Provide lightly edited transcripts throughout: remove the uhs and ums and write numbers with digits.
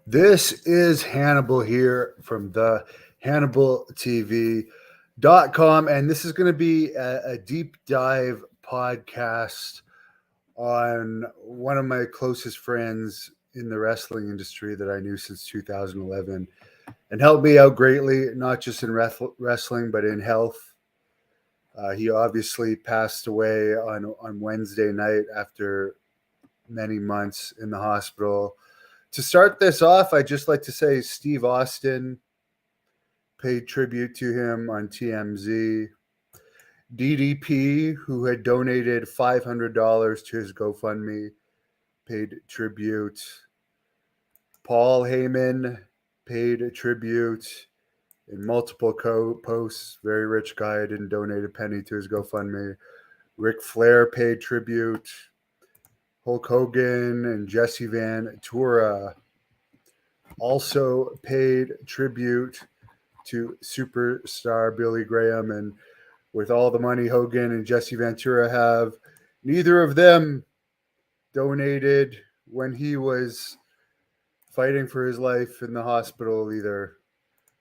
This is Hannibal here from the HannibalTV.com, and this is going to be a deep dive podcast on one of my closest friends in the wrestling industry that I knew since 2011 and helped me out greatly, not just in wrestling, but in health. He obviously passed away on Wednesday night after many months in the hospital. To start this off, I'd just like to say Steve Austin paid tribute to him on TMZ. DDP, who had donated $500 to his GoFundMe, paid tribute. Paul Heyman paid a tribute in multiple posts. Very rich guy, didn't donate a penny to his GoFundMe. Ric Flair paid tribute. Hulk Hogan and Jesse Ventura also paid tribute to superstar Billy Graham. And with all the money Hogan and Jesse Ventura have, neither of them donated when he was fighting for his life in the hospital either,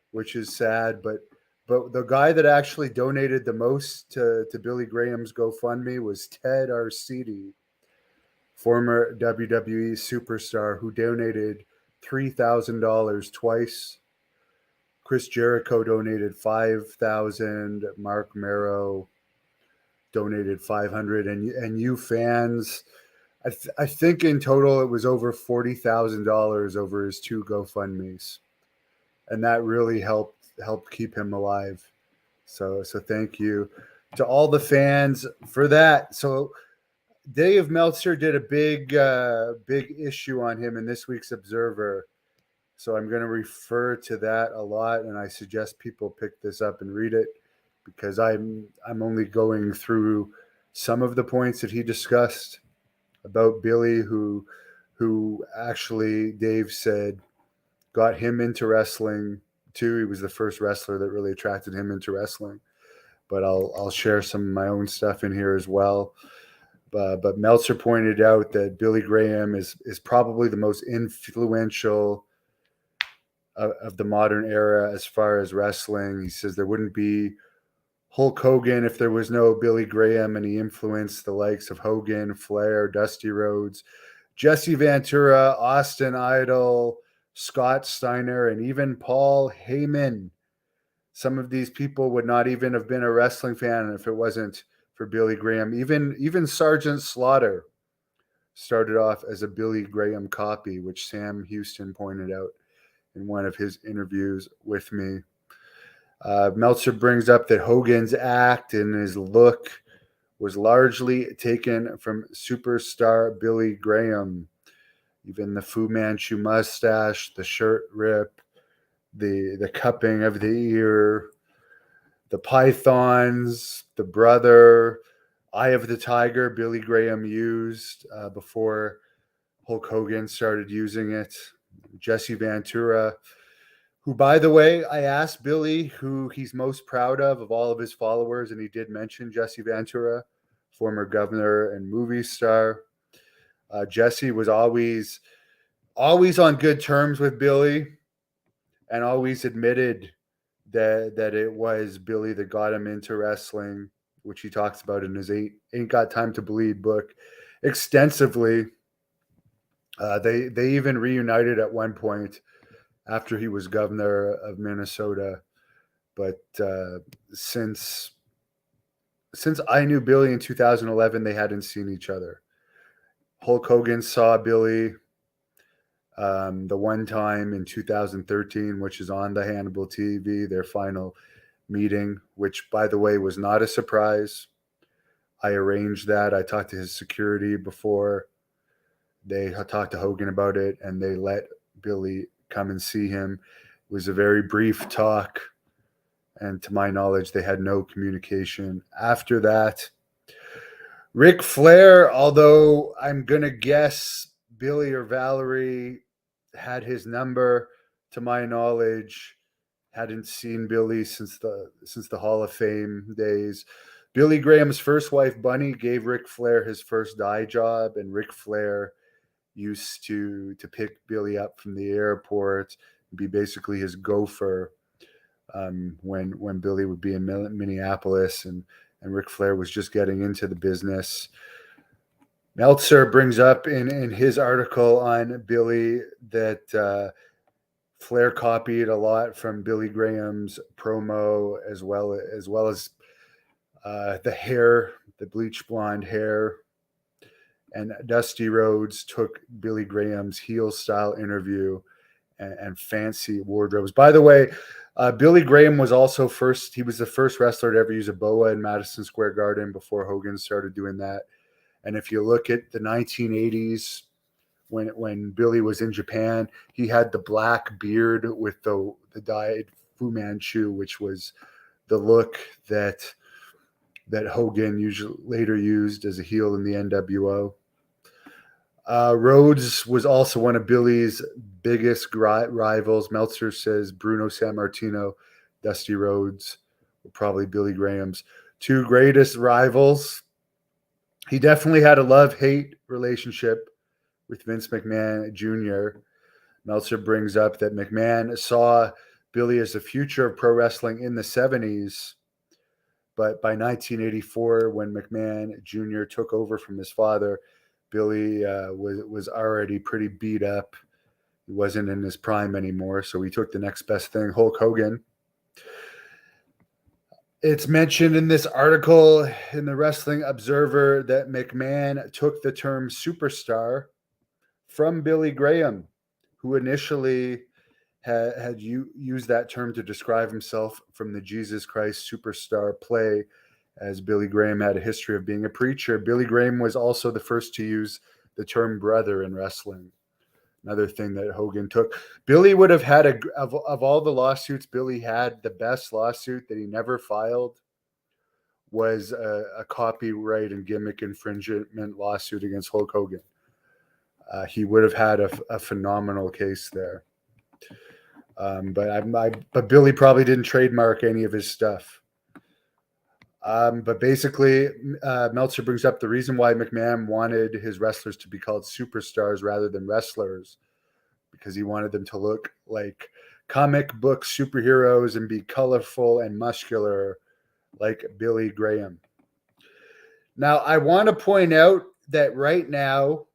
which is sad. But the guy that actually donated the most to Billy Graham's GoFundMe was Ted Arcidi, former WWE superstar who donated $3,000 twice. Chris Jericho donated $5,000. Mark Marrow donated $500. And you fans, I think in total it was over $40,000 over his two GoFundMes, and that really helped keep him alive. So thank you to all the fans for that. So Dave Meltzer did a big issue on him in this week's Observer. So I'm going to refer to that a lot, and I suggest people pick this up and read it because I'm only going through some of the points that he discussed about Billy, who actually Dave said got him into wrestling too. He was the first wrestler that really attracted him into wrestling. But I'll share some of my own stuff in here as well. But Meltzer pointed out that Billy Graham is probably the most influential of the modern era as far as wrestling. He says there wouldn't be Hulk Hogan if there was no Billy Graham, and he influenced the likes of Hogan, Flair, Dusty Rhodes, Jesse Ventura, Austin Idol, Scott Steiner, and even Paul Heyman. Some of these people would not even have been a wrestling fan if it wasn't for Billy Graham. Even Sergeant Slaughter started off as a Billy Graham copy, which Sam Houston pointed out in one of his interviews with me. Meltzer brings up that Hogan's act and his look was largely taken from superstar Billy Graham. Even the Fu Manchu mustache, the shirt rip, the cupping of the ear, the pythons, the brother, Eye of the Tiger Billy Graham used before Hulk Hogan started using it. Jesse Ventura, who, by the way, I asked Billy who he's most proud of all of his followers, and he did mention Jesse Ventura, former governor and movie star. Jesse was always on good terms with Billy and always admitted that it was Billy that got him into wrestling, which he talks about in his Ain't Got Time to Bleed book extensively. They even reunited at one point after he was governor of Minnesota. But since I knew Billy in 2011, they hadn't seen each other. Hulk Hogan saw Billy the one time in 2013, which is on the Hannibal TV, their final meeting, which, by the way, was not a surprise. I arranged that. I talked to his security before. They talked to Hogan about it, and they let Billy come and see him. It was a very brief talk, and to my knowledge, they had no communication after that. Ric Flair, although I'm going to guess Billy or Valerie had his number, to my knowledge, hadn't seen Billy since the Hall of Fame days. Billy Graham's first wife, Bunny, gave Ric Flair his first dye job, and Ric Flair used to pick Billy up from the airport, be basically his gopher when Billy would be in Minneapolis and Ric Flair was just getting into the business. Meltzer brings up in his article on Billy that Flair copied a lot from Billy Graham's promo, as well as the hair, the bleach blonde hair. And Dusty Rhodes took Billy Graham's heel style interview and fancy wardrobes. By the way, Billy Graham was also first. He was the first wrestler to ever use a boa in Madison Square Garden before Hogan started doing that. And if you look at the 1980s, when Billy was in Japan, he had the black beard with the dyed Fu Manchu, which was the look that Hogan usually later used as a heel in the NWO. Rhodes was also one of Billy's biggest rivals. Meltzer says Bruno Sammartino, Dusty Rhodes were probably Billy Graham's two greatest rivals. He definitely had a love-hate relationship with Vince McMahon Jr. Meltzer brings up that McMahon saw Billy as the future of pro wrestling in the 70s, but by 1984, when McMahon Jr. took over from his father, Billy was already pretty beat up. He wasn't in his prime anymore, so he took the next best thing, Hulk Hogan. It's mentioned in this article in the Wrestling Observer that McMahon took the term superstar from Billy Graham, who initially had used that term to describe himself from the Jesus Christ Superstar play, as Billy Graham had a history of being a preacher. Billy Graham was also the first to use the term brother in wrestling. Another thing that Hogan took. Billy would have had, of all the lawsuits Billy had, the best lawsuit that he never filed was a copyright and gimmick infringement lawsuit against Hulk Hogan. He would have had a phenomenal case there. But Billy probably didn't trademark any of his stuff. But basically, Meltzer brings up the reason why McMahon wanted his wrestlers to be called superstars rather than wrestlers, because he wanted them to look like comic book superheroes and be colorful and muscular like Billy Graham. Now, I want to point out that right now,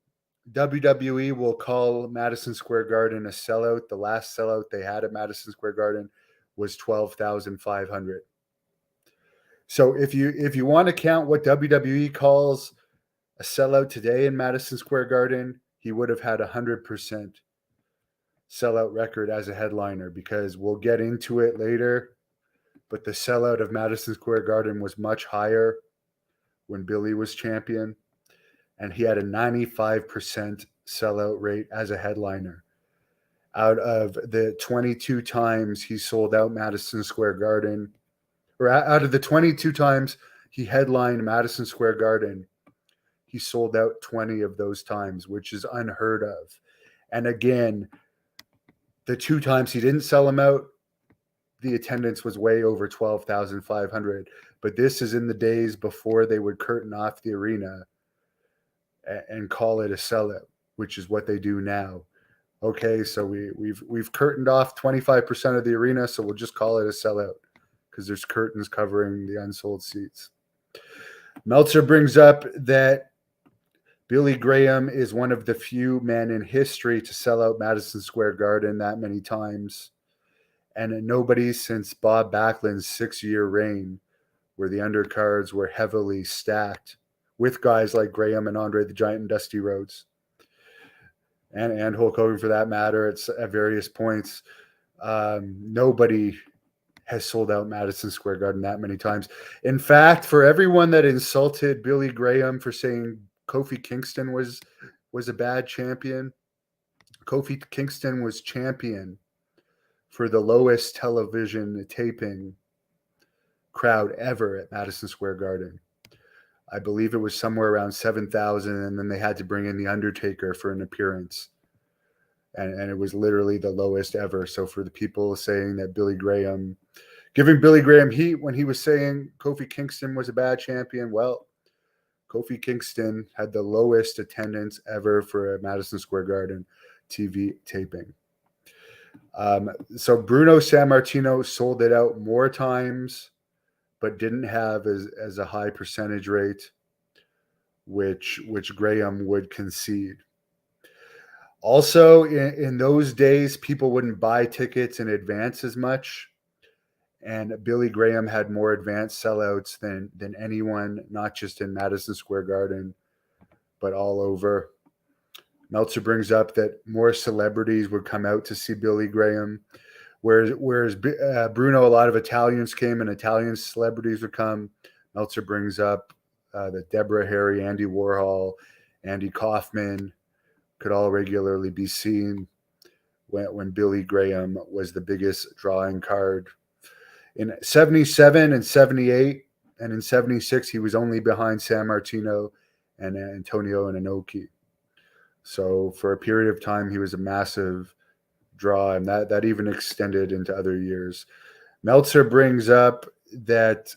WWE will call Madison Square Garden a sellout. The last sellout they had at Madison Square Garden was 12,500. So if you want to count what WWE calls a sellout today in Madison Square Garden, he would have had 100% sellout record as a headliner, because we'll get into it later, but the sellout of Madison Square Garden was much higher when Billy was champion, and he had a 95% sellout rate as a headliner. Out of the 22 times he sold out Madison Square Garden, or out of the 22 times he headlined Madison Square Garden, he sold out 20 of those times, which is unheard of. And again, the two times he didn't sell them out, the attendance was way over 12,500. But this is in the days before they would curtain off the arena and call it a sellout, which is what they do now. Okay, so we've curtained off 25% of the arena, so we'll just call it a sellout because there's curtains covering the unsold seats. Meltzer brings up that Billy Graham is one of the few men in history to sell out Madison Square Garden that many times, and nobody since Bob Backlund's 6-year reign, where the undercards were heavily stacked with guys like Graham and Andre the Giant and Dusty Rhodes, and Hulk Hogan for that matter. It's at various points. Nobody has sold out Madison Square Garden that many times. In fact, for everyone that insulted Billy Graham for saying Kofi Kingston was a bad champion, Kofi Kingston was champion for the lowest television taping crowd ever at Madison Square Garden. I believe it was somewhere around 7,000, and then they had to bring in The Undertaker for an appearance. And it was literally the lowest ever. So for the people saying that giving Billy Graham heat when he was saying Kofi Kingston was a bad champion, well, Kofi Kingston had the lowest attendance ever for a Madison Square Garden TV taping. So Bruno Sammartino sold it out more times, but didn't have as a high percentage rate, which Graham would concede. Also, in those days, people wouldn't buy tickets in advance as much, and Billy Graham had more advanced sellouts than anyone, not just in Madison Square Garden, but all over. Meltzer brings up that more celebrities would come out to see Billy Graham, whereas Bruno, a lot of Italians came and Italian celebrities would come. Meltzer brings up that Deborah Harry, Andy Warhol, Andy Kaufman could all regularly be seen when Billy Graham was the biggest drawing card. In 77 and 78 and in 76, he was only behind Sammartino and Antonio Inoki. So for a period of time, he was a massive draw, and that even extended into other years. Meltzer brings up that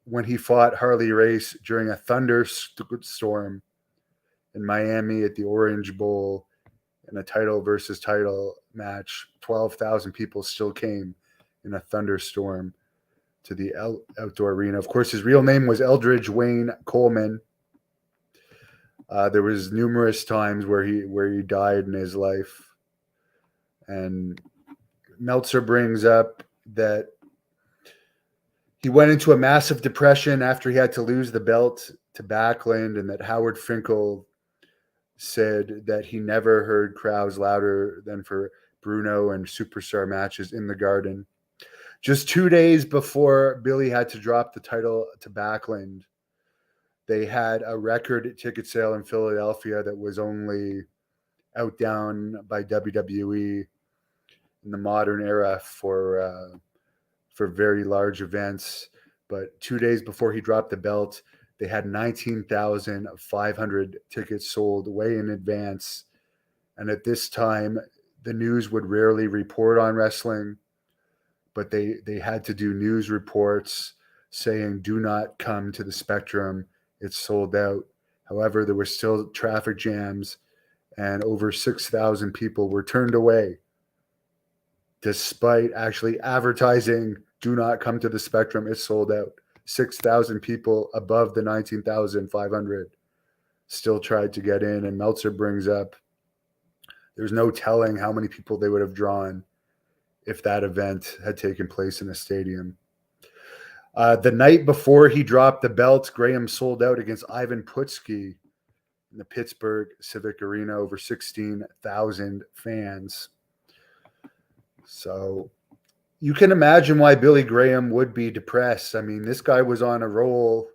when he fought Harley Race during a thunderstorm in Miami at the Orange Bowl in a title versus title match, 12,000 people still came in a thunderstorm to the outdoor arena. Of course, his real name was Eldridge Wayne Coleman. There was numerous times where he died in his life. And Meltzer brings up that he went into a massive depression after he had to lose the belt to Backlund, and that Howard Finkel said that he never heard crowds louder than for Bruno and superstar matches in the Garden. Just 2 days before Billy had to drop the title to Backlund, they had a record ticket sale in Philadelphia that was only outdone by WWE in the modern era for very large events. But 2 days before he dropped the belt, they had 19,500 tickets sold way in advance. And at this time, the news would rarely report on wrestling, but they had to do news reports saying, do not come to the Spectrum. It's sold out. However, there were still traffic jams, and over 6,000 people were turned away despite actually advertising, do not come to the Spectrum. It's sold out. 6,000 people above the 19,500 still tried to get in. And Meltzer brings up there's no telling how many people they would have drawn if that event had taken place in a stadium. The night before he dropped the belt, Graham sold out against Ivan Putski in the Pittsburgh Civic Arena, over 16,000 fans. So you can imagine why Billy Graham would be depressed. I mean, this guy was on a roll,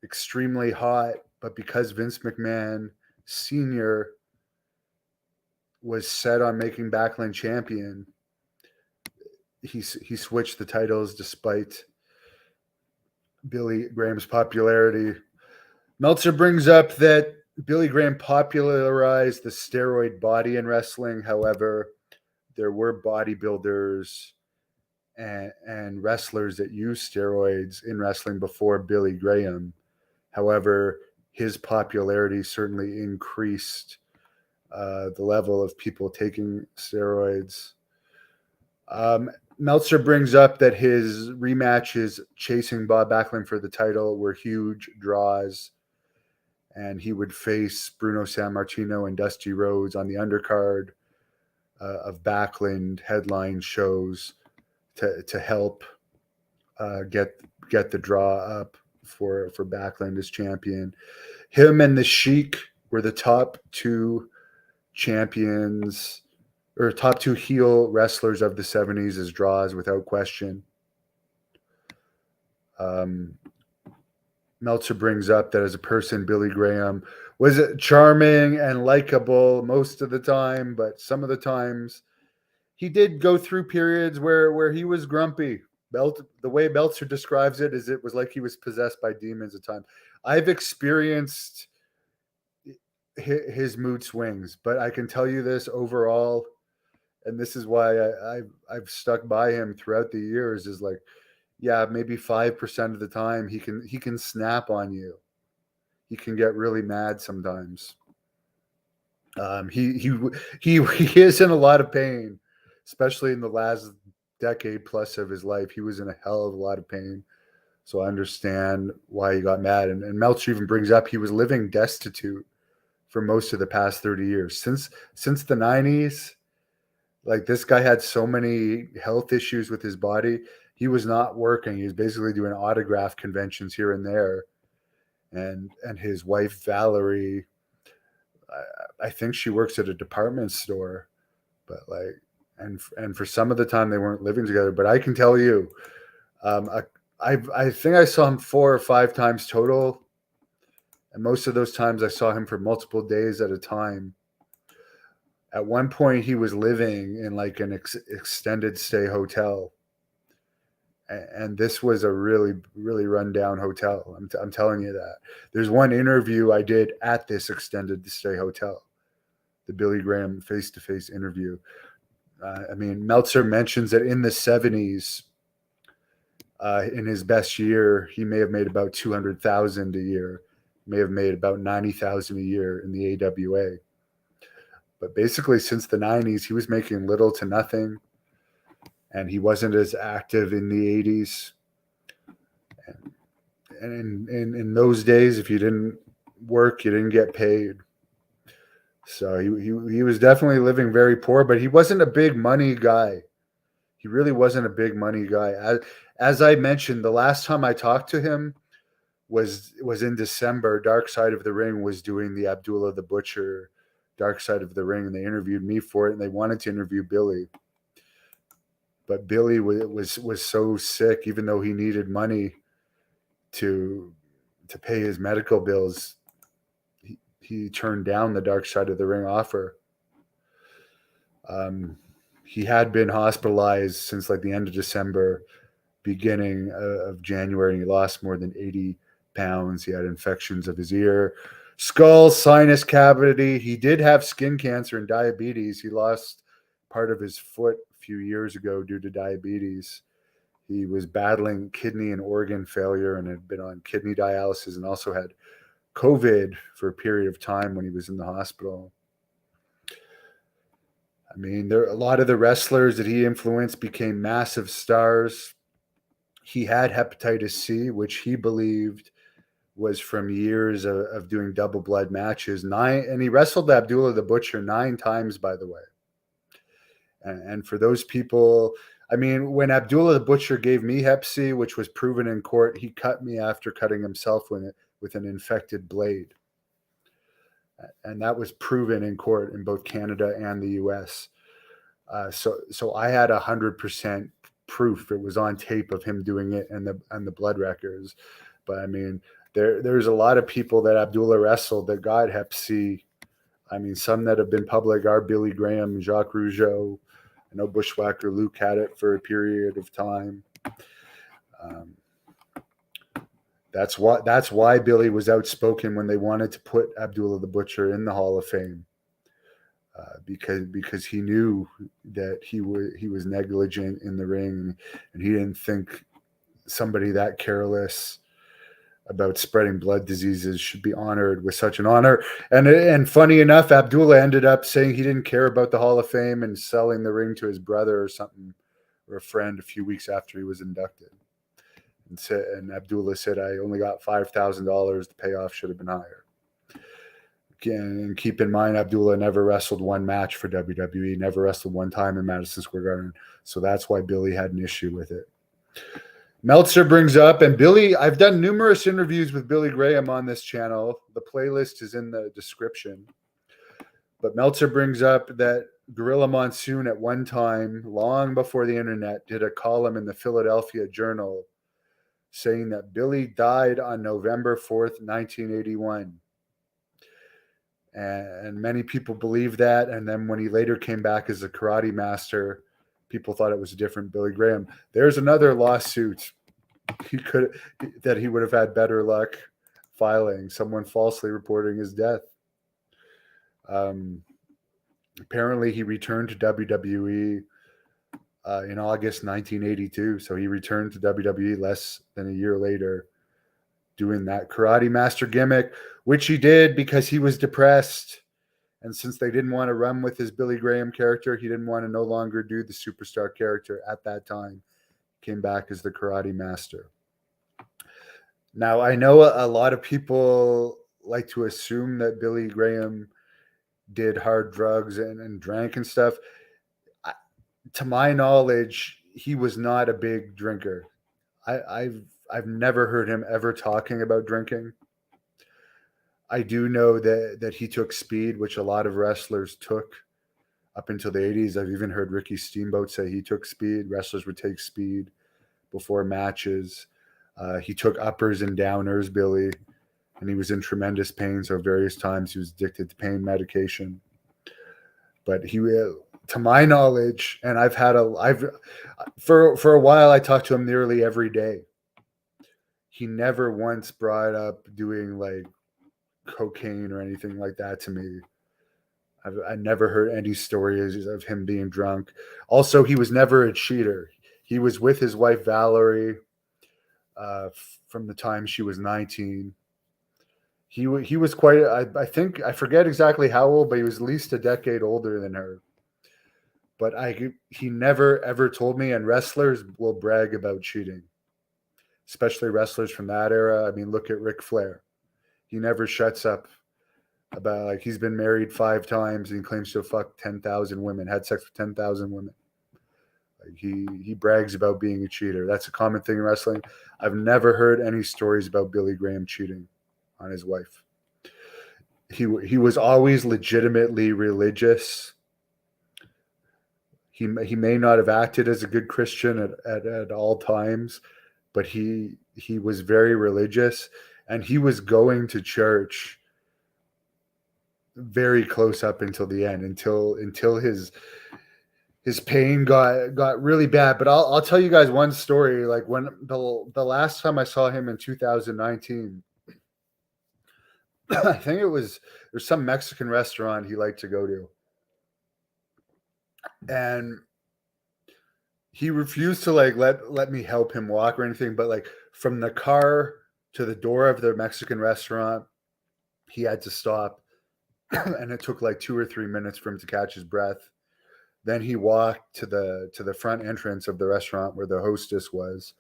extremely hot, but because Vince McMahon Sr. was set on making Backlund champion, he switched the titles despite Billy Graham's popularity. Meltzer brings up that Billy Graham popularized the steroid body in wrestling. However, there were bodybuilders and wrestlers that used steroids in wrestling before Billy Graham. However, his popularity certainly increased the level of people taking steroids. Meltzer brings up that his rematches chasing Bob Backlund for the title were huge draws, and he would face Bruno Sammartino and Dusty Rhodes on the undercard of Backlund headline shows to help get the draw up for Backlund as champion. Him and the Sheik were the top two champions or top two heel wrestlers of the 70s as draws without question. Meltzer brings up that as a person, Billy Graham was charming and likable most of the time, but some of the times he did go through periods where he was grumpy. The way Meltzer describes it is it was like he was possessed by demons at times. I've experienced his mood swings, but I can tell you this overall, and this is why I've stuck by him throughout the years, is like, yeah, maybe 5% of the time he can snap on you. he can get really mad sometimes. He is in a lot of pain, especially in the last decade plus of his life. He was in a hell of a lot of pain. So I understand why he got mad. And Meltzer even brings up he was living destitute for most of the past 30 years. Since the 90s, like this guy had so many health issues with his body. He was not working. He was basically doing autograph conventions here and there. And his wife Valerie, I think she works at a department store, but like, and for some of the time they weren't living together. But I can tell you, um, I think I saw him 4 or 5 times total, and most of those times I saw him for multiple days at a time. At one point, he was living in like an extended stay hotel, and this was a really really rundown hotel. I'm telling you that. There's one interview I did at this extended stay hotel, the Billy Graham face-to-face interview. I mean, Meltzer mentions that in the 70s, in his best year, he may have made about 200,000 a year, may have made about 90,000 a year in the AWA. But basically, since the 90s, he was making little to nothing, and he wasn't as active in the 80s. And in those days, if you didn't work, you didn't get paid. So he was definitely living very poor, but he wasn't a big money guy. He really wasn't a big money guy. As I mentioned, the last time I talked to him was in December. Dark Side of the Ring was doing the Abdullah the Butcher Dark Side of the Ring, and they interviewed me for it, and they wanted to interview Billy. But Billy was so sick, even though he needed money to pay his medical bills, he turned down the Dark Side of the Ring offer. He had been hospitalized since like the end of December, beginning of January. He lost more than 80 pounds. He had infections of his ear, skull, sinus cavity. He did have skin cancer and diabetes. He lost part of his foot a few years ago due to diabetes. He was battling kidney and organ failure and had been on kidney dialysis, and also had COVID for a period of time when he was in the hospital. I mean, a lot of the wrestlers that he influenced became massive stars. He had hepatitis C, which he believed was from years of doing double blood matches. And he wrestled Abdullah the Butcher 9 times, by the way. And for those people, I mean, when Abdullah the Butcher gave me Hep C, which was proven in court, he cut me after cutting himself with an infected blade. And that was proven in court in both Canada and the US. So I had 100% proof. It was on tape of him doing it and the blood records. But I mean, there's a lot of people that Abdullah wrestled that got Hep C. I mean, some that have been public are Billy Graham, Jacques Rougeau. I know Bushwhacker Luke had it for a period of time. That's why Billy was outspoken when they wanted to put Abdullah the Butcher in the Hall of Fame, because he knew that he was negligent in the ring, and he didn't think somebody that careless about spreading blood diseases should be honored with such an honor. And funny enough, Abdullah ended up saying he didn't care about the Hall of Fame and selling the ring to his brother or something, or a friend, a few weeks after he was inducted. And Abdullah said, I only got $5,000. The payoff should have been higher. And keep in mind, Abdullah never wrestled one match for WWE, never wrestled one time in Madison Square Garden. So that's why Billy had an issue with it. Meltzer brings up, and Billy, I've done numerous interviews with Billy Graham on this channel. The playlist is in the description. But Meltzer brings up that Gorilla Monsoon at one time, long before the internet, did a column in the Philadelphia Journal saying that Billy died on November 4th, 1981. And many people believe that. And then when he later came back as a karate master, people thought it was a different Billy Graham. There's another lawsuit that he would have had better luck filing. Someone falsely reporting his death. Apparently, he returned to WWE in August 1982. So he returned to WWE less than a year later. doing that karate master gimmick, which he did because he was depressed. And since they didn't want to run with his Billy Graham character, he didn't want to no longer do the superstar character at that time. Came back as the karate master. Now, I know a lot of people like to assume that Billy Graham did hard drugs and drank and stuff. To my knowledge, he was not a big drinker. I've never heard him ever talking about drinking. I do know that he took speed, which a lot of wrestlers took up until the 80s. I've even heard Ricky Steamboat say he took speed. Wrestlers would take speed before matches. He took uppers and downers, Billy, and he was in tremendous pain. So various times he was addicted to pain medication. But he, to my knowledge, and for a while I talked to him nearly every day. He never once brought up doing like cocaine or anything like that to me. I never heard any stories of him being drunk. Also, he was never a cheater. He was with his wife Valerie from the time she was 19. He was quite. I think I forget exactly how old, but he was at least a decade older than her. But he never ever told me. And wrestlers will brag about cheating, especially wrestlers from that era. I mean, look at Ric Flair. He never shuts up about, like, he's been married 5 times and he claims to have fucked 10,000 women, had sex with 10,000 women. Like he brags about being a cheater. That's a common thing in wrestling. I've never heard any stories about Billy Graham cheating on his wife. He was always legitimately religious. He may not have acted as a good Christian at all times, but he was very religious, and he was going to church very close up until the end, until his pain got really bad. But I'll tell you guys one story. Like when the last time I saw him in 2019, I think there's some Mexican restaurant he liked to go to, and he refused to like let me help him walk or anything. But like from the car to the door of the Mexican restaurant, he had to stop, and it took like 2 or 3 minutes for him to catch his breath. Then he walked to the front entrance of the restaurant where the hostess was,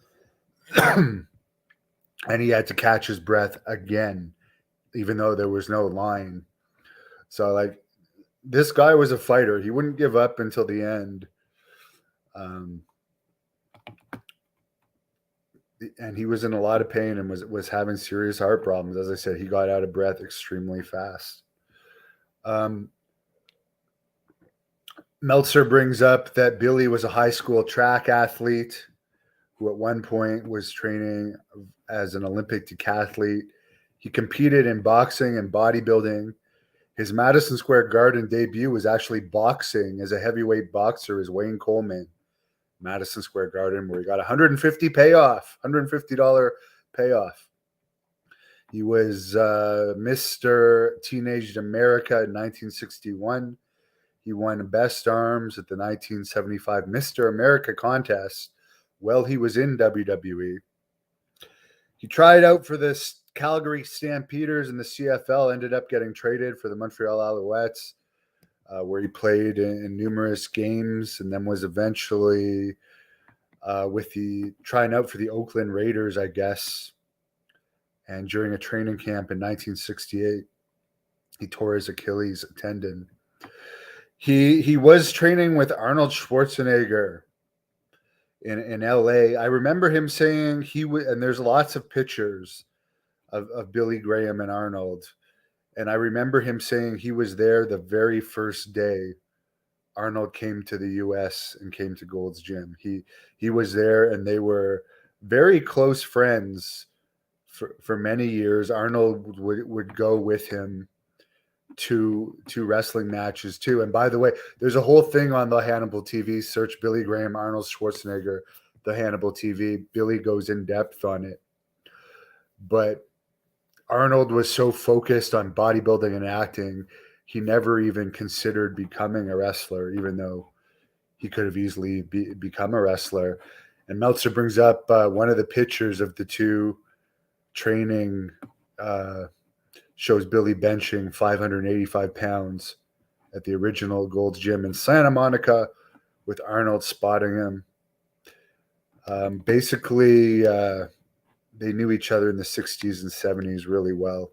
and he had to catch his breath again, even though there was no line. So like, this guy was a fighter. He wouldn't give up until the end. And he was in a lot of pain and was having serious heart problems. As I said, he got out of breath extremely fast. Meltzer brings up that Billy was a high school track athlete who at one point was training as an Olympic decathlete. He competed in boxing and bodybuilding. His Madison Square Garden debut was actually boxing as a heavyweight boxer as Wayne Coleman. Madison Square Garden, where he got $150 payoff. He was Mr. Teenage America in 1961. He won Best Arms at the 1975 Mr. America contest while he was in WWE. He tried out for the Calgary Stampeders in the CFL, ended up getting traded for the Montreal Alouettes, where he played in numerous games, and then was eventually trying out for the Oakland Raiders, I guess. And during a training camp in 1968, he tore his Achilles tendon. He was training with Arnold Schwarzenegger in LA. I remember him saying and there's lots of pictures of Billy Graham and Arnold. And I remember him saying he was there the very first day Arnold came to the US and came to Gold's Gym. He was there, and they were very close friends for many years. Arnold would go with him to wrestling matches too. And by the way, there's a whole thing on the Hannibal TV. Search Billy Graham, Arnold Schwarzenegger, the Hannibal TV. Billy goes in depth on it. But Arnold was so focused on bodybuilding and acting, he never even considered becoming a wrestler, even though he could have easily become a wrestler. And Meltzer brings up one of the pictures of the two training shows Billy benching 585 pounds at the original Gold's Gym in Santa Monica, with Arnold spotting him. Basically, they knew each other in the 60s and 70s really well.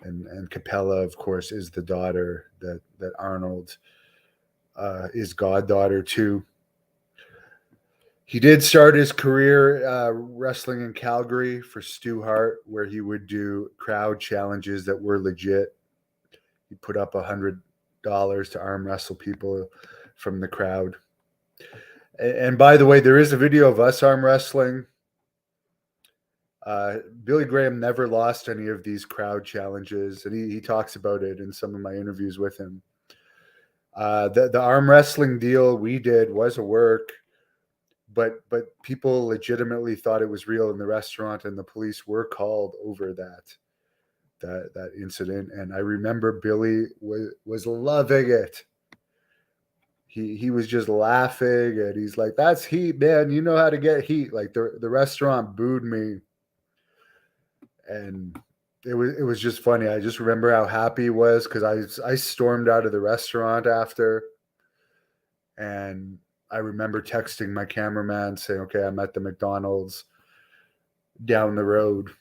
And Capella, of course, is the daughter that Arnold is goddaughter to. He did start his career wrestling in Calgary for Stu Hart, where he would do crowd challenges that were legit. He put up $100 to arm wrestle people from the crowd. And by the way, there is a video of us arm wrestling. Billy Graham never lost any of these crowd challenges, and he talks about it in some of my interviews with him. The arm wrestling deal we did was a work, but people legitimately thought it was real in the restaurant, and the police were called over that incident. And I remember Billy was loving it. He was just laughing, and he's like, "That's heat, man. You know how to get heat." Like the restaurant booed me, and it was just funny. I just remember how happy he was, because I stormed out of the restaurant after, and I remember texting my cameraman saying, "Okay, I'm at the McDonald's down the road,"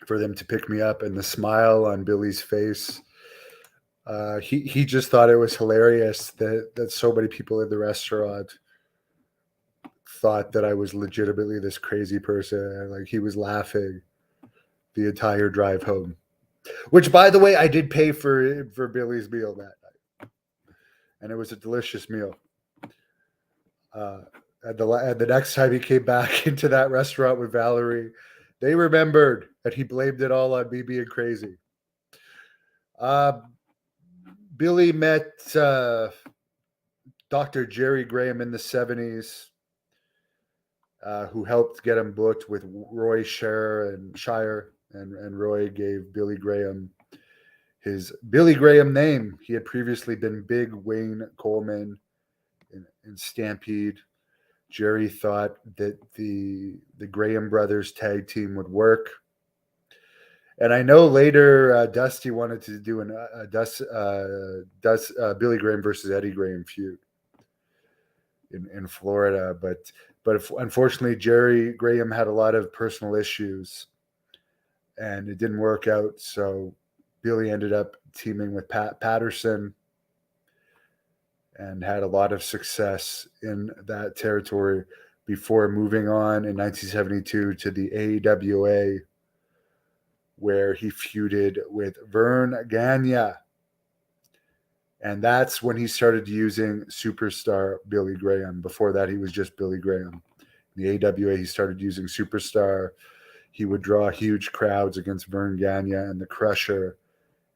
for them to pick me up, and the smile on Billy's face. He just thought it was hilarious that so many people in the restaurant thought that I was legitimately this crazy person. Like, he was laughing the entire drive home, which, by the way, I did pay for Billy's meal that night, and it was a delicious meal. And the next time he came back into that restaurant with Valerie, they remembered that he blamed it all on me being crazy. Billy met Dr. Jerry Graham in the 70s, who helped get him booked with Roy Shire, and Roy gave Billy Graham his Billy Graham name. He had previously been Big Wayne Coleman in Stampede. Jerry thought that the Graham brothers tag team would work. And I know later Dusty wanted to do Billy Graham versus Eddie Graham feud in Florida, but unfortunately Jerry Graham had a lot of personal issues, and it didn't work out. So Billy ended up teaming with Pat Patterson and had a lot of success in that territory before moving on in 1972 to the AWA, where he feuded with Vern Gagne. And that's when he started using Superstar Billy Graham. Before that, he was just Billy Graham. In the AWA, he started using Superstar. He would draw huge crowds against Vern Gagne and the Crusher.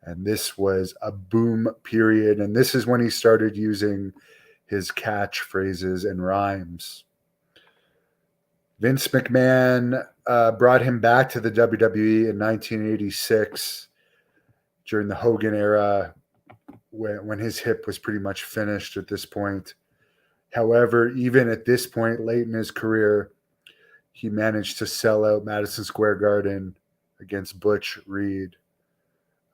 And this was a boom period. And this is when he started using his catchphrases and rhymes. Vince McMahon brought him back to the WWE in 1986 during the Hogan era, when his hip was pretty much finished at this point. However, even at this point, late in his career, he managed to sell out Madison Square Garden against Butch Reed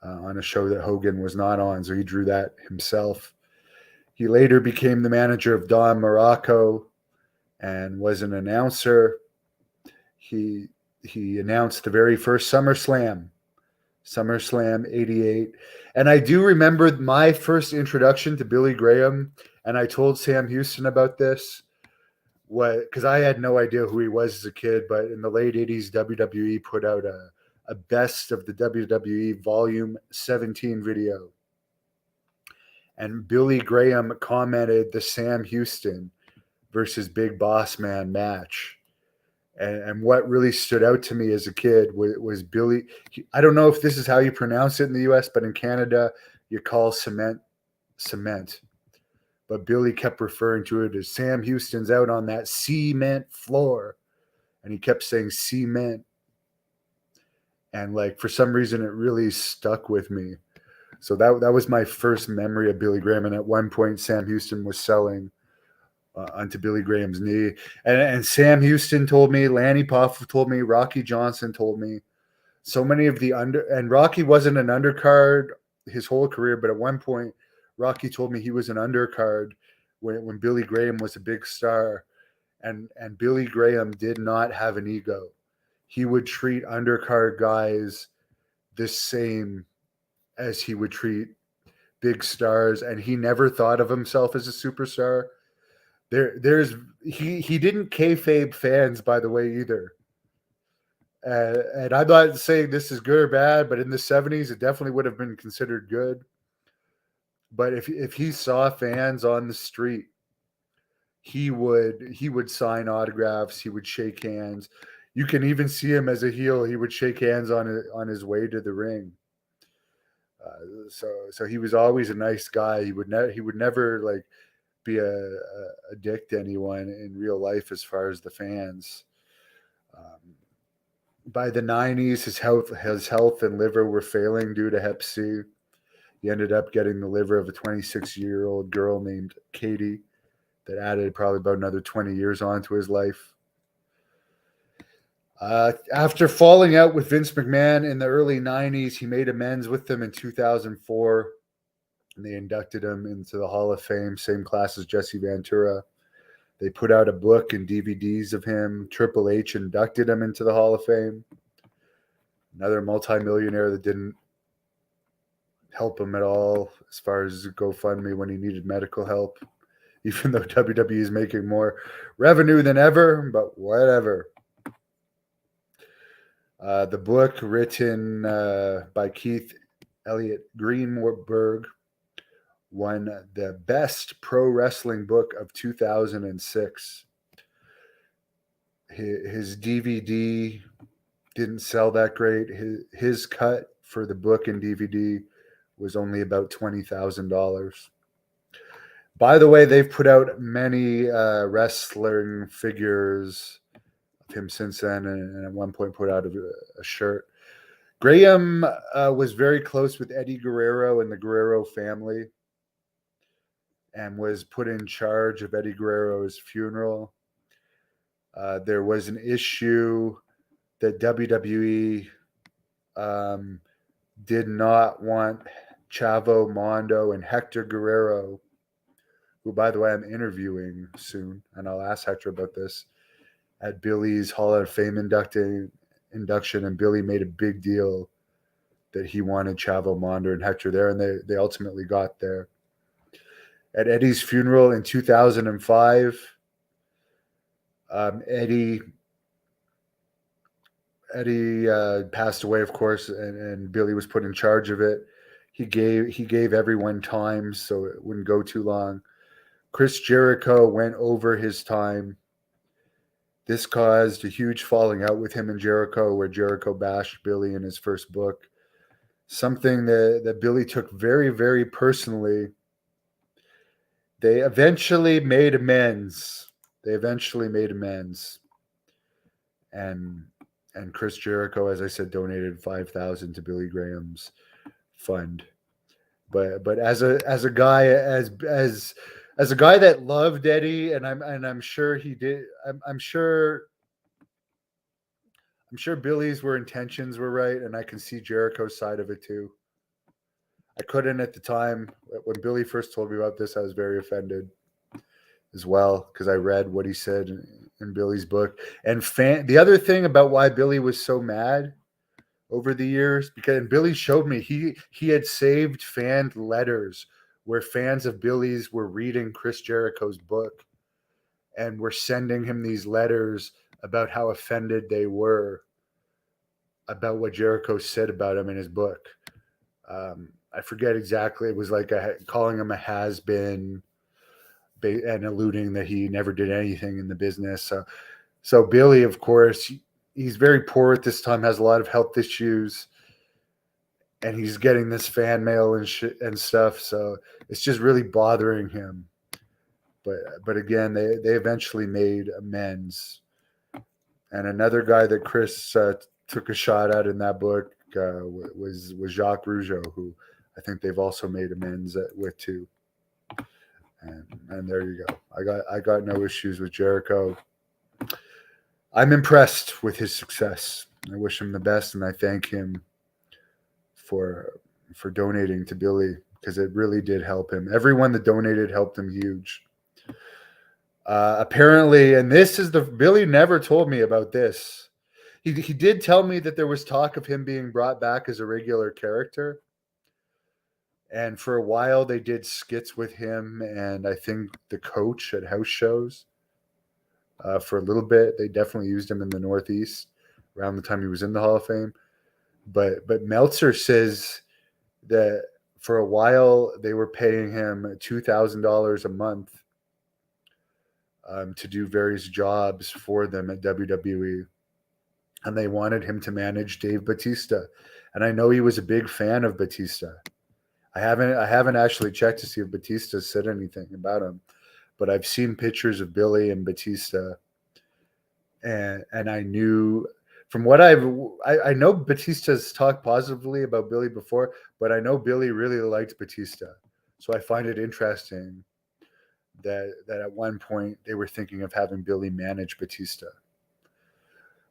on a show that Hogan was not on, so he drew that himself. He later became the manager of Don Morocco and was an announcer. He announced the very first SummerSlam '88. And I do remember my first introduction to Billy Graham, and I told Sam Houston about this, because I had no idea who he was as a kid, but in the late 80s, WWE put out a best of the WWE Volume 17 video. And Billy Graham commented the Sam Houston versus Big Boss Man match. And what really stood out to me as a kid was Billy. I don't know if this is how you pronounce it in the US, but in Canada, you call cement. But Billy kept referring to it as Sam Houston's out on that cement floor. And he kept saying cement. And like, for some reason, it really stuck with me. So that was my first memory of Billy Graham. And at one point, Sam Houston was selling onto Billy Graham's knee. And Sam Houston told me, Lanny Poff told me, Rocky Johnson told me. So many of the and Rocky wasn't an undercard his whole career, but at one point, Rocky told me he was an undercard when Billy Graham was a big star, and Billy Graham did not have an ego. He would treat undercard guys the same as he would treat big stars, and he never thought of himself as a superstar. He didn't kayfabe fans, by the way, either. And I'm not saying this is good or bad, but in the 70s, it definitely would have been considered good. But if he saw fans on the street, he would sign autographs. He would shake hands. You can even see him as a heel. He would shake hands on his way to the ring. So he was always a nice guy. He would never like be a dick to anyone in real life as far as the fans. By the 90s, his health and liver were failing due to Hep C. He ended up getting the liver of a 26-year-old girl named Katie that added probably about another 20 years onto his life. After falling out with Vince McMahon in the early 90s, he made amends with them in 2004, and they inducted him into the Hall of Fame, same class as Jesse Ventura. They put out a book and DVDs of him. Triple H inducted him into the Hall of Fame. Another multimillionaire that didn't help him at all as far as GoFundMe when he needed medical help, even though WWE is making more revenue than ever, but whatever. The book, written by Keith Elliott Greenberg, won the best pro wrestling book of 2006. His DVD didn't sell that great. His cut for the book and DVD was only about $20,000. By the way, they've put out many wrestling figures of him since then, and at one point put out a shirt. Graham was very close with Eddie Guerrero and the Guerrero family, and was put in charge of Eddie Guerrero's funeral. There was an issue that WWE did not want Chavo Mondo and Hector Guerrero, who, by the way, I'm interviewing soon, and I'll ask Hector about this, at Billy's Hall of Fame induction, and Billy made a big deal that he wanted Chavo Mondo and Hector there, and they ultimately got there. At Eddie's funeral in 2005, Eddie passed away, of course, and Billy was put in charge of it. He gave everyone time so it wouldn't go too long. Chris Jericho went over his time. This caused a huge falling out with him and Jericho, where Jericho bashed Billy in his first book, something that Billy took very, very personally. They eventually made amends. And Chris Jericho, as I said, donated $5,000 to Billy Graham's fund. But as a guy that loved Eddie, and I'm sure he did. I'm sure Billy's intentions were right, and I can see Jericho's side of it too. I couldn't at the time. When Billy first told me about this, I was very offended as well, because I read what he said in Billy's book. And the other thing about why Billy was so mad over the years, because Billy showed me he had saved fan letters where fans of Billy's were reading Chris Jericho's book and were sending him these letters about how offended they were about what Jericho said about him in his book. I forget exactly. It was like calling him a has-been and alluding that he never did anything in the business. So Billy, of course, he's very poor at this time, has a lot of health issues, and he's getting this fan mail and stuff. So it's just really bothering him. But again, they eventually made amends. And another guy that Chris took a shot at in that book was Jacques Rougeau, who I think they've also made amends with too. And there you go. I got no issues with Jericho. I'm impressed with his success. I wish him the best, and I thank him for donating to Billy, because it really did help him. Everyone that donated helped him huge. Apparently, and this is Billy never told me about this. He did tell me that there was talk of him being brought back as a regular character. And for a while, they did skits with him and I think the coach at house shows. For a little bit, they definitely used him in the Northeast around the time he was in the Hall of Fame. But Meltzer says that for a while they were paying him $2,000 a month to do various jobs for them at WWE, and they wanted him to manage Dave Bautista. And I know he was a big fan of Bautista. I haven't actually checked to see if Bautista said anything about him, but I've seen pictures of Billy and Bautista, and I knew from what I know Batista's talked positively about Billy before, but I know Billy really liked Bautista, so I find it interesting that at one point they were thinking of having Billy manage Bautista,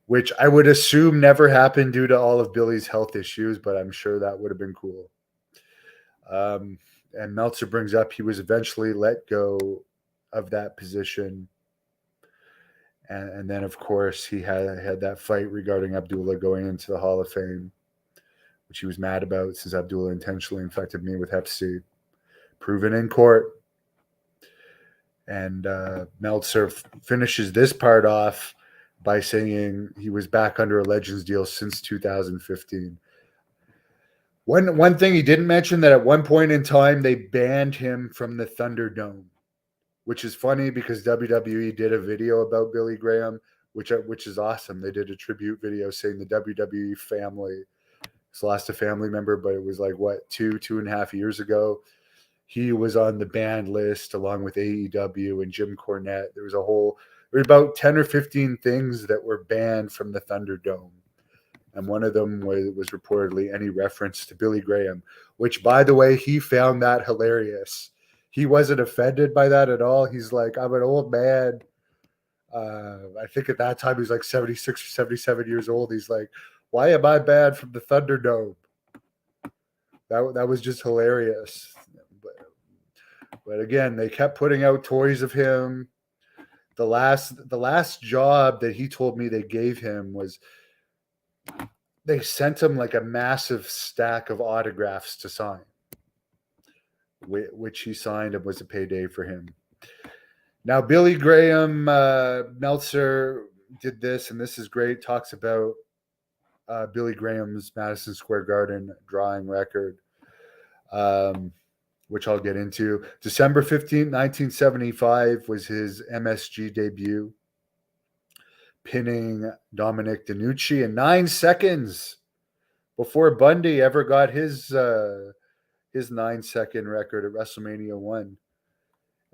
which I would assume never happened due to all of Billy's health issues, but I'm sure that would have been cool. And Meltzer brings up he was eventually let go of that position. And then, of course, he had that fight regarding Abdullah going into the Hall of Fame, which he was mad about since Abdullah intentionally infected me with Hep C, proven in court. And Meltzer finishes this part off by saying he was back under a Legends deal since 2015. One thing he didn't mention, that at one point in time they banned him from the Thunderdome, which is funny because WWE did a video about Billy Graham, which is awesome. They did a tribute video saying the WWE family has lost a family member, but it was like, what, 2.5 years ago. He was on the banned list along with AEW and Jim Cornette. There was about 10 or 15 things that were banned from the Thunderdome. And one of them was reportedly any reference to Billy Graham, which, by the way, he found that hilarious. He wasn't offended by that at all. He's like, I'm an old man. I think at that time he was like 76 or 77 years old. He's like, why am I banned from the Thunderdome? That was just hilarious. But again, they kept putting out toys of him. The last job that he told me they gave him was they sent him like a massive stack of autographs to sign, which he signed and was a payday for him. Now, Billy Graham, Meltzer did this, and this is great, talks about Billy Graham's Madison Square Garden drawing record, which I'll get into. December 15th, 1975 was his MSG debut, pinning Dominic DeNucci in 9 seconds before Bundy ever got his 9-second record at WrestleMania 1.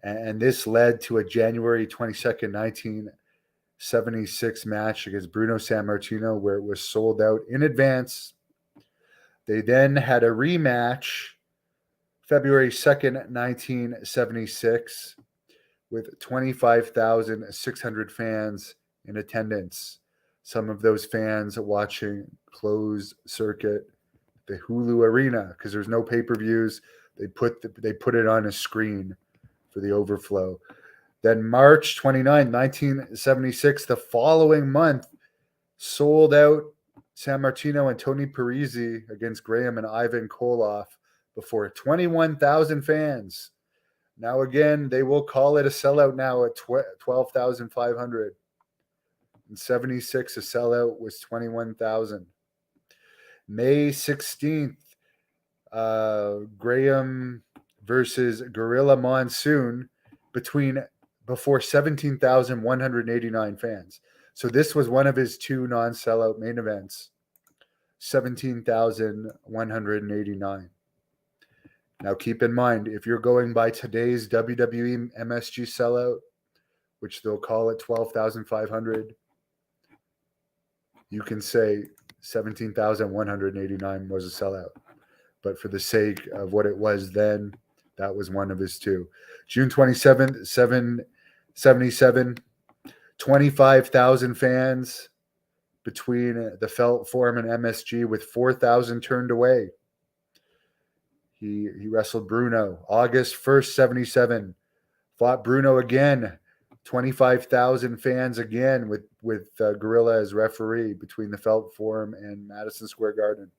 And this led to a January 22nd, 1976 match against Bruno Sammartino, where it was sold out in advance. They then had a rematch February 2nd, 1976, with 25,600 fans in attendance. Some of those fans watching closed circuit, the Hulu Arena, because there's no pay-per-views. They put it on a screen for the overflow. Then March 29, 1976, the following month, sold out Sammartino and Tony Parisi against Graham and Ivan Koloff before 21,000 fans. Now again, they will call it a sellout now at 12,500. In 76, a sellout was 21,000. May 16th, Graham versus Gorilla Monsoon before 17,189 fans. So this was one of his 2 non-sellout main events. 17,189. Now keep in mind, if you're going by today's WWE MSG sellout, which they'll call it 12,500, you can say 17,189 was a sellout. But for the sake of what it was then, That was one of his two. June 27th, 777, 25,000 fans between the Felt Forum and MSG, with 4,000 turned away. He wrestled Bruno. August 1st, 77, fought Bruno again. 25,000 fans again with Gorilla as referee between the Felt Forum and Madison Square Garden.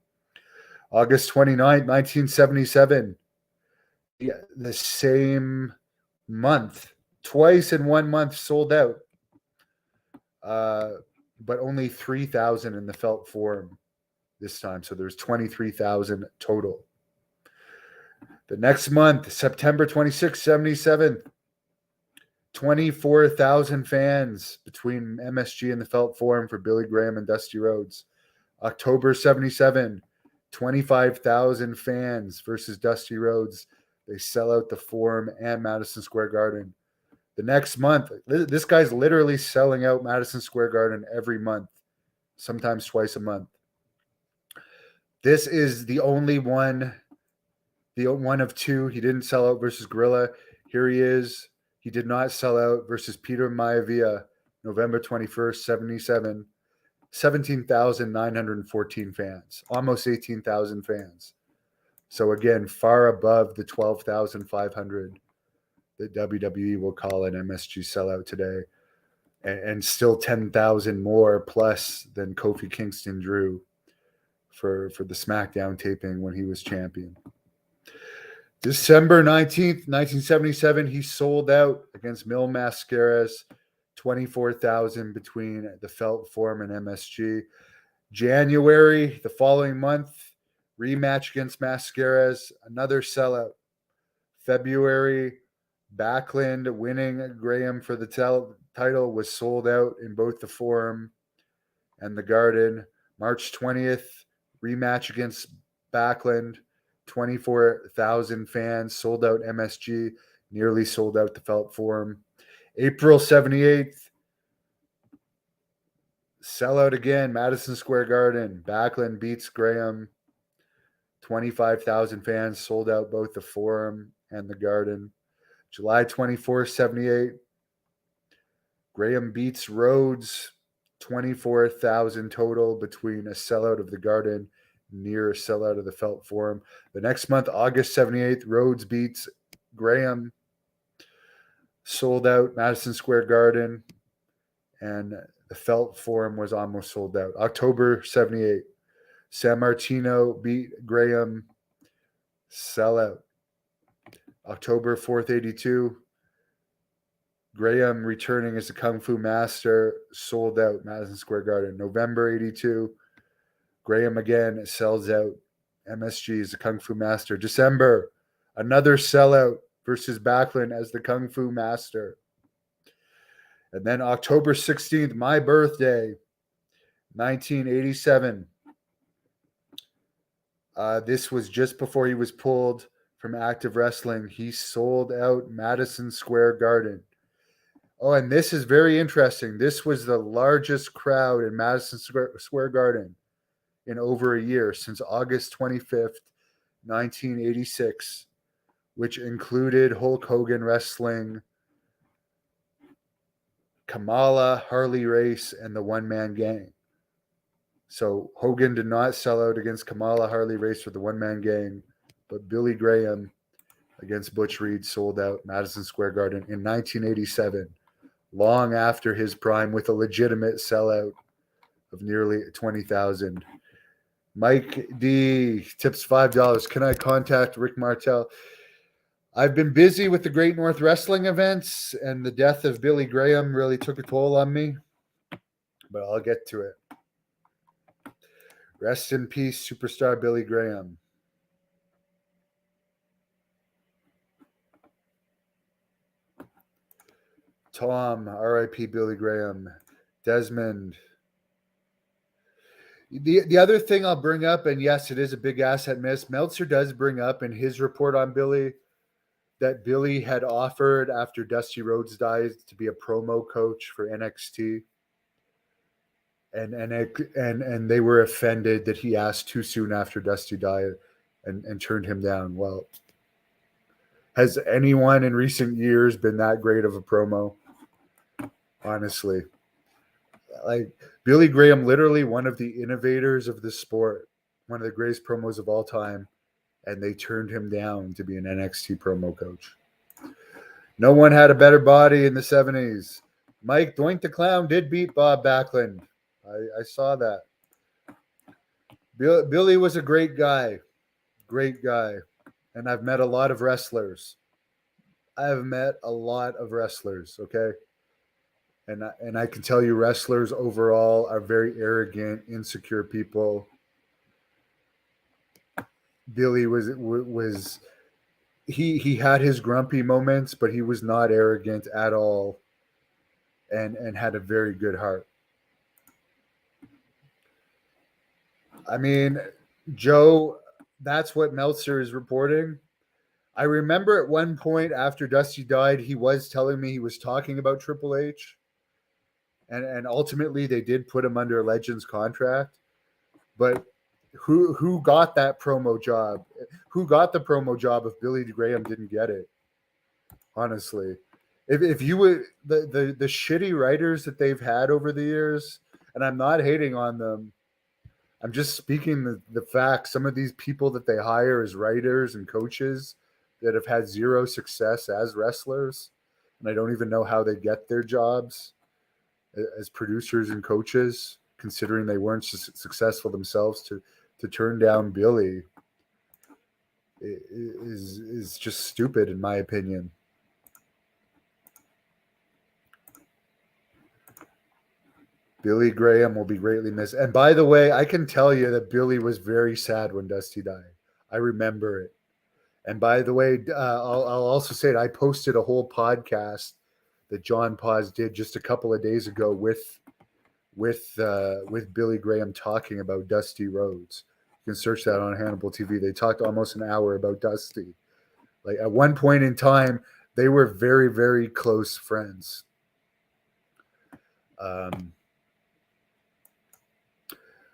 August 29th, 1977, the same month, twice in 1 month, sold out. But only 3,000 in the Felt Forum this time. So there's 23,000 total. The next month, September 26th, 77, 24,000 fans between MSG and the Felt Forum for Billy Graham and Dusty Rhodes. October 77, 25,000 fans versus Dusty Rhodes. They sell out the Forum and Madison Square Garden. The next month, this guy's literally selling out Madison Square Garden every month, sometimes twice a month. This is the only one, the one of two. He didn't sell out versus Gorilla. Here he is. He did not sell out versus Peter Maivia, November 21st, 77. 17,914 fans, almost 18,000 fans. So again, far above the 12,500 that WWE will call an MSG sellout today, and still 10,000 more plus than Kofi Kingston drew for the SmackDown taping when he was champion. December 19th, 1977, he sold out against Mil Mascaras, 24,000 between the Felt Forum and MSG. January, the following month, rematch against Mascaras, another sellout. February, Backlund winning Graham for the title was sold out in both the Forum and the Garden. March 20th, rematch against Backlund, 24,000 fans, sold out MSG, nearly sold out the Felt Forum. April 78th, sellout again, Madison Square Garden. Backlund beats Graham. 25,000 fans, sold out both the Forum and the Garden. July 24th, 78, Graham beats Rhodes. 24,000 total between a sellout of the Garden, near a sellout of the Felt Forum. The next month, August 78th, Rhodes beats Graham. Sold out Madison Square Garden, and the Felt Forum was almost sold out. October 78, San Martino beat Graham, sellout. October 4th, 82, Graham returning as a Kung Fu Master, sold out Madison Square Garden. November 82, Graham again sells out MSG as a Kung Fu Master. December, another sellout versus Backlund as the Kung Fu Master. And then October 16th, my birthday, 1987. This was just before he was pulled from active wrestling. He sold out Madison Square Garden. Oh, and this is very interesting. This was the largest crowd in Madison Square Garden in over a year, since August 25th, 1986. Which included Hulk Hogan wrestling Kamala, Harley Race, and the One Man Gang. So Hogan did not sell out against Kamala, Harley Race, or the One Man Gang, but Billy Graham against Butch Reed sold out Madison Square Garden in 1987, long after his prime, with a legitimate sellout of nearly 20,000. Mike D tips $5. Can I contact Rick Martel? I've been busy with the Great North Wrestling events, and the death of Billy Graham really took a toll on me, but I'll get to it. Rest in peace, superstar Billy Graham. Tom, R.I.P. Billy Graham. Desmond. The other thing I'll bring up, and yes, it is a big asset miss, Meltzer does bring up in his report on Billy that Billy had offered, after Dusty Rhodes died, to be a promo coach for NXT. And they were offended that he asked too soon after Dusty died and turned him down. Well, Has anyone in recent years been that great of a promo? Honestly, like Billy Graham, literally one of the innovators of the sport, one of the greatest promos of all time, and they turned him down to be an NXT promo coach. No one had a better body in the 70s. Mike Doink the Clown did beat Bob Backlund. I saw that. Billy was a great guy. Great guy. And I've met a lot of wrestlers. I've met a lot of wrestlers, okay? And I can tell you wrestlers overall are very arrogant, insecure people. Billy was he had his grumpy moments, but he was not arrogant at all, and had a very good heart. I mean, Joe, that's what Meltzer is reporting. I remember at one point after Dusty died, he was telling me he was talking about Triple H, and ultimately they did put him under a Legends contract. But who got that promo job? Who got the promo job if Billy Graham didn't get it? Honestly, if you would the shitty writers that they've had over the years, and I'm not hating on them, I'm just speaking the facts. Some of these people that they hire as writers and coaches that have had zero success as wrestlers, and I don't even know how they get their jobs as producers and coaches, considering they weren't successful themselves. To turn down Billy is just stupid, in my opinion. Billy Graham will be greatly missed. And by the way, I can tell you that Billy was very sad when Dusty died. I remember it. And by the way, I'll also say it. I posted a whole podcast that John Paz did just a couple of days ago with Billy Graham talking about Dusty Rhodes. You can search that on Hannibal TV. They talked almost an hour about Dusty. Like at one point in time, they were very, very close friends.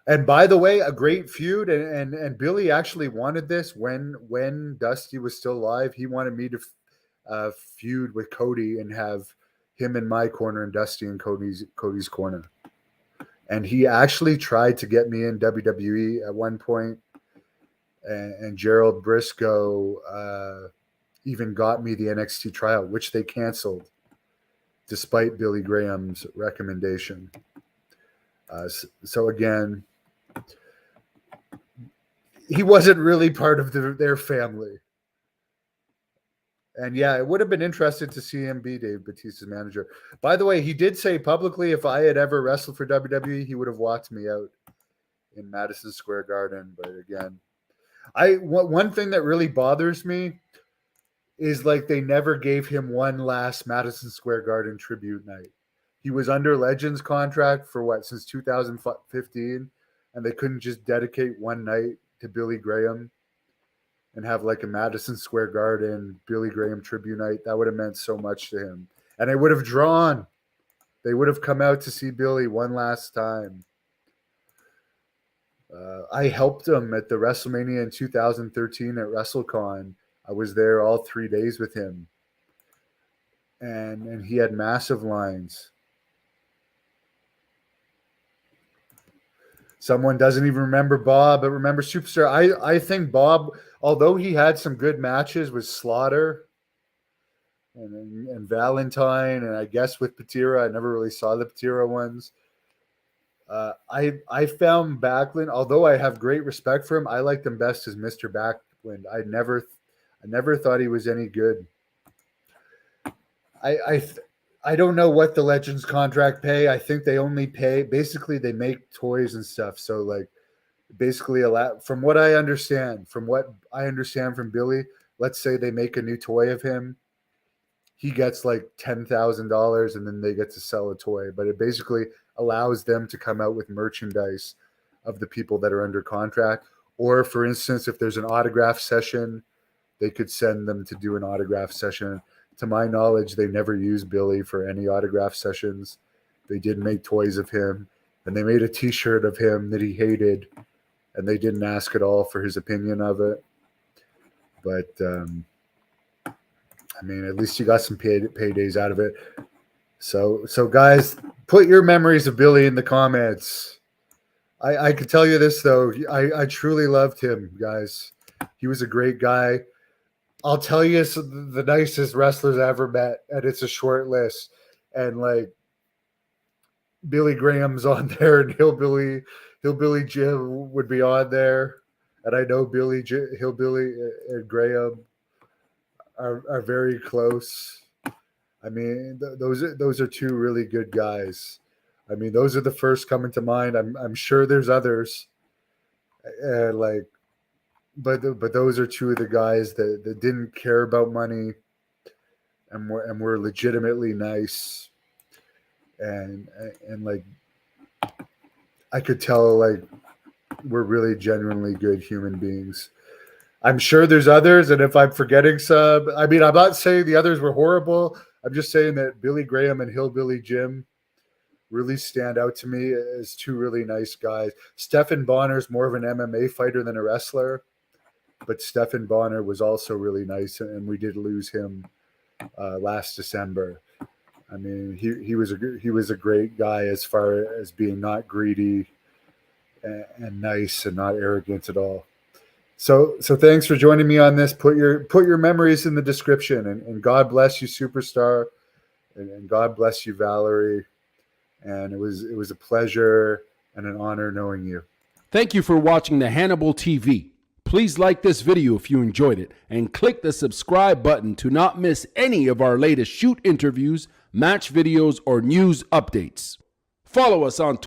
And by the way, a great feud, and Billy actually wanted this when Dusty was still alive. He wanted me to feud with Cody and have him in my corner and Dusty in Cody's corner. And he actually tried to get me in WWE at one point, and Gerald Briscoe even got me the NXT tryout, which they canceled, despite Billy Graham's recommendation. So again, he wasn't really part of their family. And yeah, it would have been interesting to see him be Dave Bautista's manager. By the way, he did say publicly if I had ever wrestled for WWE, he would have walked me out in Madison Square Garden. But again, one thing that really bothers me is like they never gave him one last Madison Square Garden tribute night. He was under Legends contract for since 2015, and they couldn't just dedicate one night to Billy Graham and have like a Madison Square Garden Billy Graham tribute night. That would have meant so much to him. And it would have drawn. They would have come out to see Billy one last time. I helped him at the WrestleMania in 2013 at WrestleCon. I was there all 3 days with him. And he had massive lines. Someone doesn't even remember Bob, but remember Superstar. I think Bob, although he had some good matches with Slaughter and Valentine, and I guess with Patera, I never really saw the Patera ones. I found Backlund, although I have great respect for him, I liked him best as Mr. Backlund. I never thought he was any good. I don't know what the Legends contract pay. I think they only pay, basically they make toys and stuff. So like basically from what I understand from Billy, let's say they make a new toy of him. He gets like $10,000 and then they get to sell a toy, but it basically allows them to come out with merchandise of the people that are under contract. Or for instance, if there's an autograph session, they could send them to do an autograph session. To my knowledge, they never used Billy for any autograph sessions. They did make toys of him, and they made a T-shirt of him that he hated, and they didn't ask at all for his opinion of it. But I mean, at least you got some paydays out of it. So guys, put your memories of Billy in the comments. I can tell you this though, I truly loved him, guys. He was a great guy. I'll tell you the nicest wrestlers I ever met, and it's a short list. And like Billy Graham's on there, and Hillbilly Jim would be on there, and I know Hillbilly and Graham are very close. I mean, those are two really good guys. I mean, those are the first coming to mind. I'm sure there's others, but those are two of the guys that didn't care about money, and were legitimately nice, and like I could tell like we're really genuinely good human beings. I'm sure there's others, and if I'm forgetting some, I mean, I'm not saying the others were horrible. I'm just saying that Billy Graham and Hillbilly Jim really stand out to me as two really nice guys. Stephan Bonner's more of an MMA fighter than a wrestler, but Stephan Bonner was also really nice, and we did lose him last December. I mean, he was a great guy as far as being not greedy and nice and not arrogant at all. So thanks for joining me on this. Put your memories in the description, and God bless you, Superstar, and God bless you, Valerie. And it was a pleasure and an honor knowing you. Thank you for watching the Hannibal TV. Please like this video if you enjoyed it, and click the subscribe button to not miss any of our latest shoot interviews, match videos, or news updates. Follow us on Twitter